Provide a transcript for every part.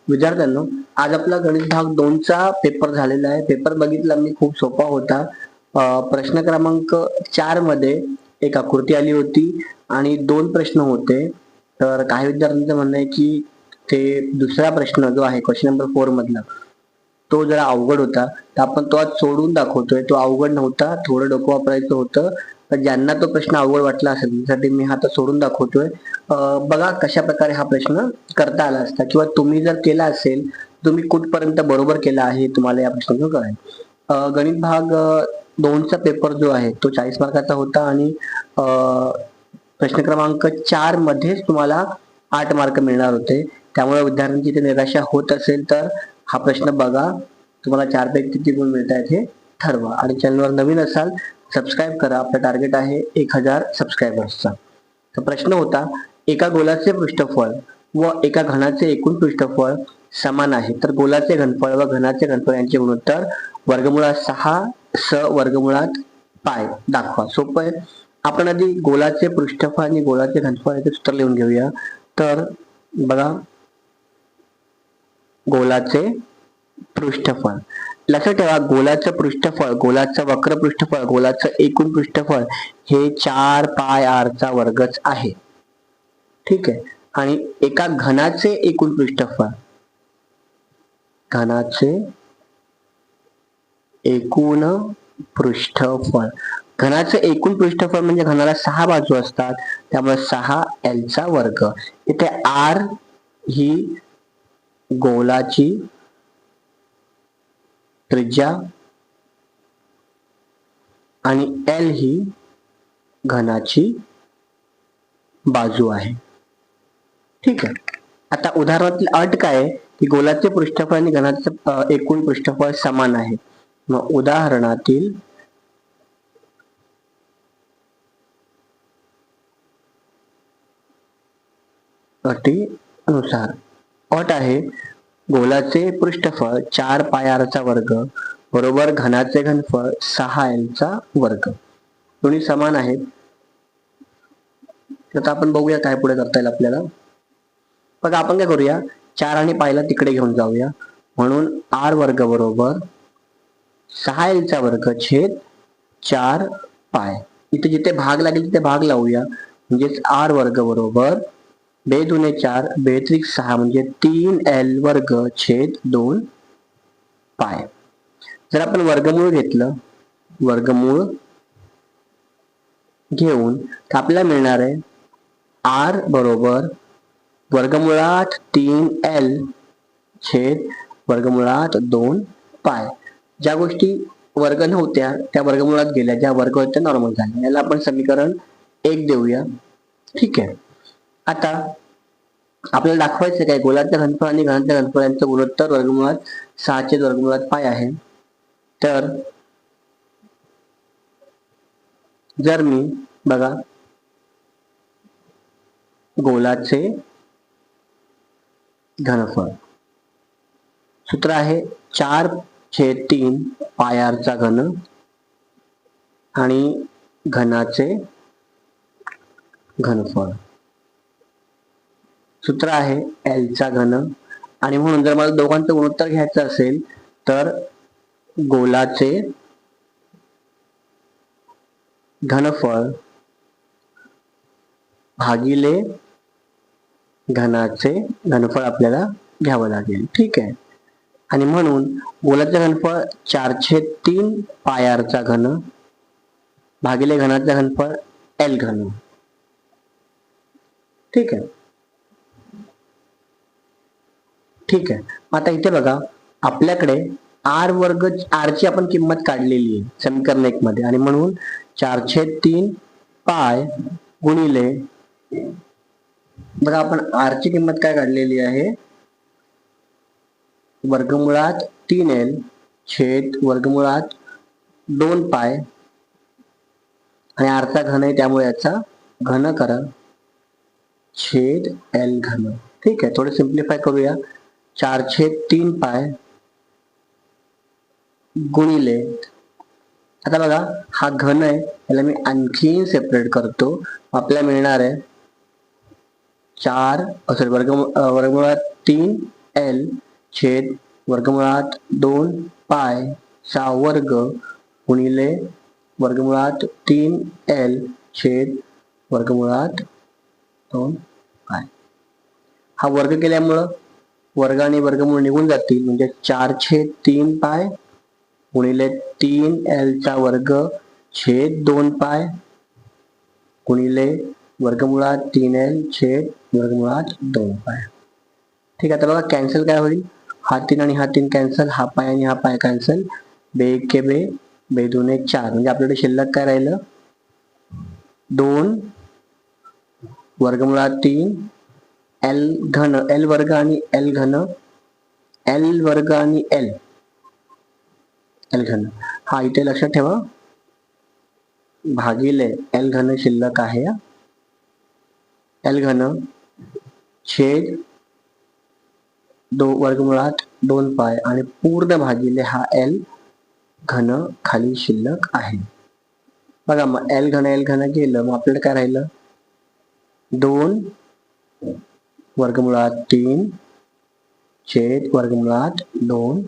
विद्यार्थ्यांनो, आज आपला गणित भाग 2चा पेपर झालेला आहे. पेपर बघितला मी, खूप सोपा होता. प्रश्न क्रमांक 4 मध्ये एक आकृती आली होती आणि 2 प्रश्न होते. तर काही विद्यार्थ्यांचं म्हणणं आहे की ते दुसरा प्रश्न जो आहे क्वेश्चन नंबर 4 मधला तो जरा अवघड होता, तर आपण तो आज सोडून दाखवतोय. तो अवघड नव्हता, थोडं डोकं वापरायचं होतं. तर ज्यांना तो प्रश्न अवघड वाटला असेल त्यासाठी मी हा आता सोडून दाखवतोय. बघा कशा प्रकारे हा प्रश्न करता आला असता, किंवा तुम्ही जर केला असेल तुम्ही कुठपर्यंत बरोबर केला आहे तुम्हाला या प्रश्नातून कळेल. गणित भाग 2चा पेपर जो आहे तो 40 मार्काचा होता आणि प्रश्न क्रमांक 4 मध्येच तुम्हाला 8 मार्क मिळणार होते. त्यामुळे विद्यार्थ्यांची ते निराशा होत असेल तर हा प्रश्न बघा, तुम्हाला 4 पैकी किती गुण मिळत आहेत हे ठरवा. आणि चॅनलवर नवीन असाल सबस्क्राईब करा. आपलं टार्गेट आहे 1000 सबस्क्रायबर्सचा. तर प्रश्न होता, एका गोलाचे पृष्ठफळ व एका घनाचे एकूण पृष्ठफळ समान आहे, तर गोलाचे घनफळ व घनाचे घनफळ यांचे गुणोत्तर वर्गमुळात 6 स वर्गमुळात पाय दाखवा. सोपं आहे. आपण आधी गोलाचे पृष्ठफळ आणि गोलाचे घनफळ याचे सूत्र लिहून घेऊया. तर बघा, गोलाचे पृष्ठफळ, लक्षात ठेवा गोलाचं पृष्ठफळ, गोलाचं वक्र पृष्ठफळ, गोलाचं एकूण पृष्ठफळ हे 4 पाय r चा वर्गच आहे. ठीक आहे. आणि एका घनाचे एकूण पृष्ठफळ, घनाचे एकूण पृष्ठफळ, घनाचे एकूण पृष्ठफळ म्हणजे घनाला 6 बाजू असतात, त्यामुळे 6l चा वर्ग. इथे r ही गोलाची त्रिज्या आणि l ही घनाची बाजू आहे. ठीक आहे. आता उदाहरणातील अट काय आहे की गोलाचे पृष्ठफळ आणि घनाचे एकूण पृष्ठफळ समान आहे. मग उदाहरणातील अटी अनुसार अट आहे, गोलाचे पृष्ठफळ 4 पाय r चा वर्ग बरोबर घनाचे घनफळ 6l चा वर्ग, दोन्ही समान आहेत. आता आपण बघूया काय पुढे करता येईल आपल्याला. बघा, आपण काय करूया, 4 आणि पायला तिकडे घेऊन जाऊया. म्हणून r वर्ग बरोबर 6l चा वर्ग छेद 4 पाय. इथे जिथे भाग लागेल तिथे भाग लावूया. म्हणजेच r वर्ग बरोबर 2 दुने 4 बेत्रिक 6 म्हणजे 3l वर्ग छेद 2 पाय. जर आपण वर्गमूळ घेतलं, वर्गमूळ घेऊन तर आपल्याला मिळणार आहे r बरोबर वर्गमुळात 3l छेद वर्गमुळात 2 पाय. ज्या गोष्टी वर्ग नव्हत्या त्या वर्गमुळात गेल्या, ज्या वर्ग होत्या नॉर्मल झाल्या. याला आपण समीकरण 1 देऊया. ठीक आहे. आता आपल्याला दाखवायचं काय, गोलाच्या घनफळ आणि घनाच्या घनफळ यांचं गुणोत्तर वर्गमुळात 6 छेद वर्गमुळात पाय आहे. तर जर मी बघा गोलाचे घनफळ, सूत्र आहे 4/3 पाय r चा घन, आणि घनाचे घनफळ सूत्र आहे l चा घन. आणि म्हणून जर मला दोघांचं गुणोत्तर घ्यायचं असेल तर गोलाचे घनफळ भागिले घनाचे घनफळ आपल्याला घ्यावं लागेल. ठीक आहे. आणि म्हणून गोलाचे घनफळ 4/3 पाय r चा घन भागिले घनाचे घनफळ l घन. ठीक आहे. ठीक आहे. आता इथे बघा, आपल्याकडे r वर्ग, r ची आपण किंमत काढलेली आहे समीकरण 1 मध्ये, आणि म्हणून 4/3 पाय गुणिले, बघा आपण r ची किंमत काय काढलेली आहे, वर्गमुळात 3l छेद वर्गमुळात 2 पाय, आणि r चा घन आहे त्यामुळे याचा घन करा छेद l घन. ठीक आहे. थोडं सिंप्लिफाय करूया. 4/3 पाय गुणिले, आता बघा हा घन आहे, याला मी आणखी सेपरेट करतो. आपल्याला मिळणार आहे वर्गमुळात 3 एल छेद वर्गमुळात 2 पाय चा वर्ग गुणिले वर्गमुळात 3 एल छेद वर्गमुळात 2 पाय. हा वर्ग केल्यामुळं वर्ग आणि वर्गमूळ निघून जातील, म्हणजे 4/3 पाय गुणिले 3L चा वर्ग छेद 2 पाय गुणिले वर्गमुळात 3L छेद वर्गमुळात 2 पाय. ठीक आहे, तर बघा कॅन्सल काय होईल, हा 3 आणि हा 3 कॅन्सल, हा पाय आणि हा पाय कॅन्सल, बे एके बे, बे दुने 4, म्हणजे आपल्याकडे शिल्लक काय राहिलं, 2 वर्गमुळात 3 एल घन, एल वर्ग आणि एल घन, एल वर्ग आणि एल घन. हा इथे लक्षात ठेवा, भागिले एल घन शिल्लक आहे, एल घन छेद वर्गमुळात 2 पाय आणि पूर्ण भागिले हा एल घन खाली शिल्लक आहे. बघा मग एल घन गेलं, मग आपल्याला काय राहिलं, 2 वर्गमुळात 3 छेद वर्गमुळात 2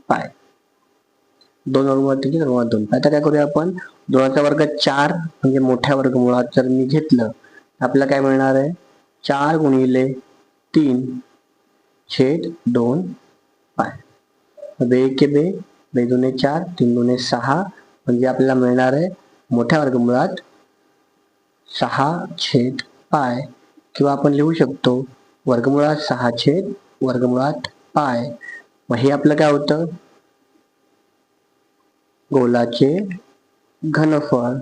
पाय, 2 वर्गमुळात 3 वर्गमुळात 2 पाय. आता काय करूया आपण, 2चा वर्ग 4 म्हणजे मोठ्या वर्गमुळात जर मी घेतलं, आपल्याला काय मिळणार आहे, 4 गुणिले 3 छेद 2 पाय, बे एके बे, बे दुने 4, 3 दुने 6, म्हणजे आपल्याला मिळणार आहे मोठ्या वर्गमुळात 6 छेद पाय, किंवा आपण लिहू शकतो वर्गमुळात 6 छेद वर्गमुळात पाय. मग हे आपलं काय होतं, गोलाचे घनफळ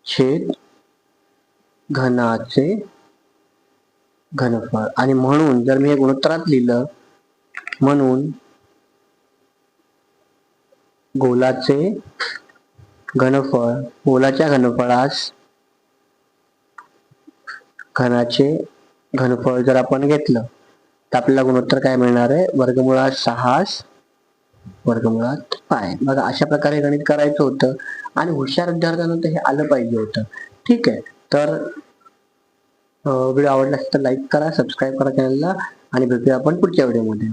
छेद घनाचे घनफळ. आणि म्हणून जर मी हे गुणोत्तरात लिहिलं, म्हणून गोलाचे घनफळ, गोलाच्या घनफळास घनाचे घनफळ जर आपण घेतलं, तर आपल्याला गुणोत्तर काय मिळणार आहे, वर्गमुळात 6 वर्गमुळात पाय. बघा अशा प्रकारे गणित करायचं होतं, आणि हुशार विद्यार्थ्यांना तर हे आलं पाहिजे होतं. ठीक आहे, तर व्हिडिओ आवडला असेल तर लाईक करा, सबस्क्राईब करा चॅनलला, आणि भेटूया आपण पुढच्या व्हिडिओमध्ये.